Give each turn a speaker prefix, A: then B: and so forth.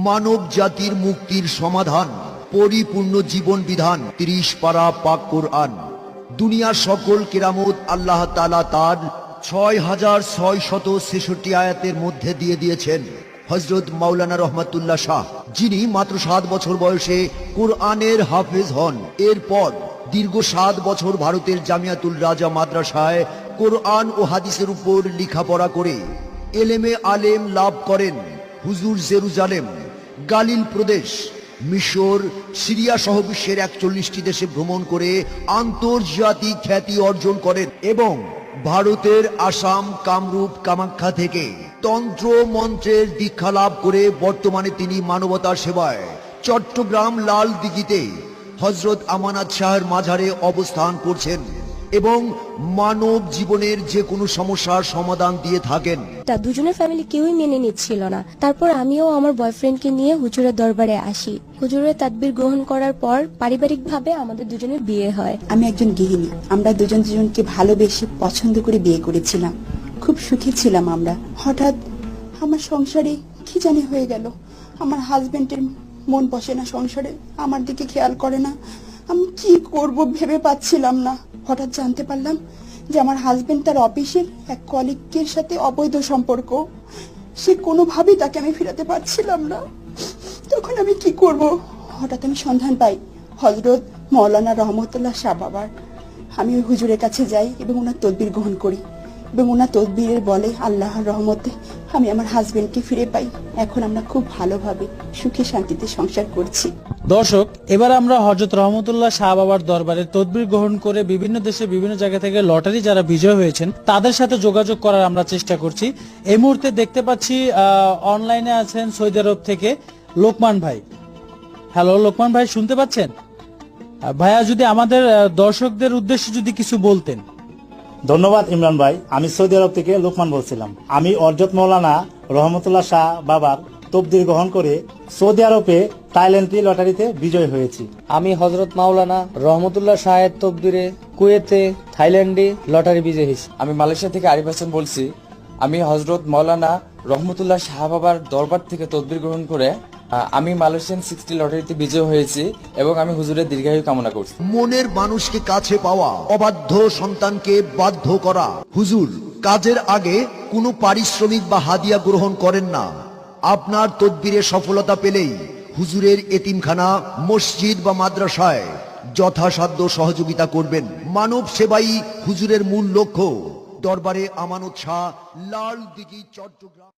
A: মানব জাতির মুক্তির সমাধান, পরিপূর্ণ জীবন বিধান, 30 পারা পাক কোরআন। দুনিয়ার সকল কেরামত আল্লাহ তাআলা তার 6666 আয়াতের মধ্যে দিয়ে দিয়েছেন। হযরত মাওলানা রহমাতুল্লাহ শাহ, যিনি মাত্র 7 বছর বয়সে কোরআনের হাফেজ হন, এরপর দীর্ঘ 7 বছর ভারতের জামিয়াতুল রাজা মাদ্রাসায় কোরআন ও হাদিসের উপর লেখাপড়া করে এলেমে আলেম লাভ করেন। হুজুর জেরুজালেম, গালিল প্রদেশ, মিশর, সিরিয়া সহ বিশ্বের 41টি দেশে ভ্রমণ করে আন্তর্জাতিক খ্যাতি অর্জন করেন এবং ভারতের আসাম, কামরূপ, কামাখ্যা থেকে তন্ত্র মন্ত্রের দীক্ষা লাভ করে বর্তমানে তিনি মানবতার সেবায় চট্টগ্রাম লাল দিঘিতে হযরত আমানত শাহের মাজারে অবস্থান করছেন এবং মানব জীবনের যে কোনো সমস্যার সমাধান দিয়ে থাকেন।
B: দুজনের ফ্যামিলি কেউই মেনে নিচ্ছিল না। তারপর আমিও আমার বয়ফ্রেন্ডকে নিয়ে হুজুরের দরবারে আসি। হুজুরের তাদবির গ্রহণ করার পর পারিবারিকভাবে আমাদের দুজনের বিয়ে হয়।
C: আমি একজন গৃহিণী। আমরা দুজনকে ভালোবেসে পছন্দ করে বিয়ে করেছিলাম। খুব সুখী ছিলাম আমরা। হঠাৎ আমার সংসারে কি জানি হয়ে গেল। আমার হাজবেন্ডের মন বসে না সংসারে, আমার দিকে খেয়াল করে না। আমি কি করব ভেবে পাচ্ছিলাম না। হঠাৎ জানতে পারলাম যে আমার হাজবেন্ড তার অফিসের এক কলিগের সাথে অবৈধ সম্পর্ক। সে কোনোভাবেই তাকে আমি ফেরাতে পারছিলাম না। তখন আমি কি করব? হঠাৎ আমি সন্ধান পাই হযরত মাওলানা রহমতুল্লাহ শাহ বাবার। আমি ওই হুজুরের কাছে যাই এবং ওনার তদবির গ্রহণ করি এবং ওনার তদবিরের বলে আল্লাহর রহমতে আমি আমার হাজবেন্ডকে ফিরে পাই। এখন আমরা খুব ভালোভাবে সুখে শান্তিতে সংসার করছি।
D: দর্শক, এবার আমরা হযরত রহমতুল্লাহ শাহ বাবার দরবারে তদবির গ্রহণ করে বিভিন্ন দেশে বিভিন্ন জায়গা থেকে লটারি যারা বিজয় হয়েছেন তাদের সাথে যোগাযোগ করার আমরা চেষ্টা করছি। এই মুহূর্তে দেখতে পাচ্ছি অনলাইনে আছেন সৌদি আরব থেকে লোকমান ভাই। হ্যালো লোকমান ভাই, শুনতে পাচ্ছেন? ভাইয়া, যদি আমাদের দর্শকদের উদ্দেশ্যে যদি কিছু বলতেন।
E: ধন্যবাদ ইমরান ভাই। আমি সৌদি আরব থেকে লোকমান বলছিলাম। আমি হযরত মাওলানা রহমতুল্লাহ শাহ বাবার তদবির গ্রহণ করে সৌদি আরবে থাইল্যান্ড লটারিতে বিজয় হয়েছি।
F: আমি হযরত মাওলানা রহমতুল্লাহ শাহের তদবিরে কুয়েতে, থাইল্যান্ডে লটারি বিজয় হয়েছি।
G: আমি মালয়েশিয়া থেকে আরিফ হাসান বলছি। আমি হযরত মাওলানা রহমতুল্লাহ শাহ বাবার দরবার থেকে তদবির গ্রহণ করে আমি মালয়েশিয়ান 60 লটারিতে বিজয় হয়েছি এবং আমি হুজুরের দীর্ঘায়ু কামনা করছি।
A: মনের মানুষকে কাছে পাওয়া, অবাধ্য সন্তানকে বাধ্য করা। হুজুর কাজের আগে কোনো পারিশ্রমিক বা হাদিয়া গ্রহণ করেন না। আপনার তদবিরে সফলতা পেলেই হুজুরের এতিমখানা, মসজিদ বা মাদ্রাসায় যথাসাধ্য সহযোগিতা করবেন। মানব সেবাই হুজুরের মূল লক্ষ্য। দরবারে আমানত শাহ, লাল দিঘি, চট্টগ্রাম।